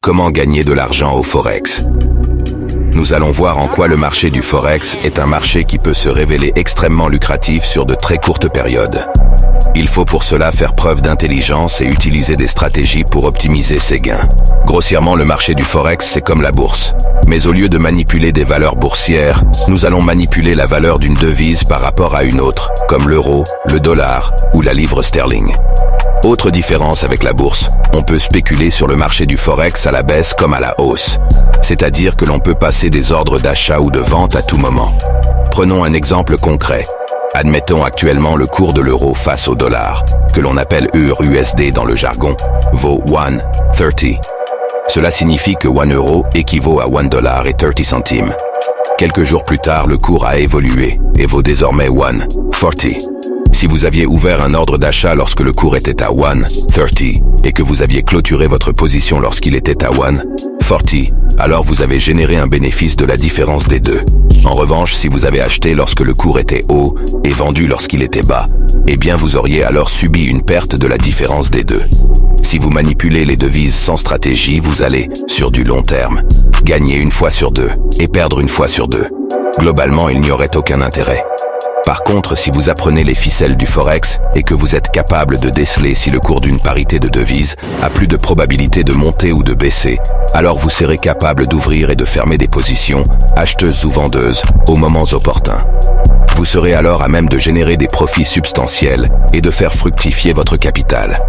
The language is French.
Comment gagner de l'argent au Forex? Nous allons voir en quoi le marché du Forex est un marché qui peut se révéler extrêmement lucratif sur de très courtes périodes. Il faut pour cela faire preuve d'intelligence et utiliser des stratégies pour optimiser ses gains. Grossièrement, le marché du Forex, c'est comme la bourse. Mais au lieu de manipuler des valeurs boursières, nous allons manipuler la valeur d'une devise par rapport à une autre, comme l'euro, le dollar ou la livre sterling. Autre différence avec la bourse, on peut spéculer sur le marché du Forex à la baisse comme à la hausse. C'est-à-dire que l'on peut passer des ordres d'achat ou de vente à tout moment. Prenons un exemple concret. Admettons actuellement le cours de l'euro face au dollar, que l'on appelle EUR/USD dans le jargon, vaut 1,30. Cela signifie que 1 euro équivaut à 1 dollar et 30 centimes. Quelques jours plus tard, le cours a évolué et vaut désormais 1,40. Si vous aviez ouvert un ordre d'achat lorsque le cours était à 1,30 et que vous aviez clôturé votre position lorsqu'il était à 1,40, alors vous avez généré un bénéfice de la différence des deux. En revanche, si vous avez acheté lorsque le cours était haut et vendu lorsqu'il était bas, eh bien vous auriez alors subi une perte de la différence des deux. Si vous manipulez les devises sans stratégie, vous allez, sur du long terme, gagner une fois sur deux et perdre une fois sur deux. Globalement, il n'y aurait aucun intérêt. Par contre, si vous apprenez les ficelles du Forex et que vous êtes capable de déceler si le cours d'une parité de devises a plus de probabilité de monter ou de baisser, alors vous serez capable d'ouvrir et de fermer des positions, acheteuses ou vendeuses, aux moments opportuns. Vous serez alors à même de générer des profits substantiels et de faire fructifier votre capital.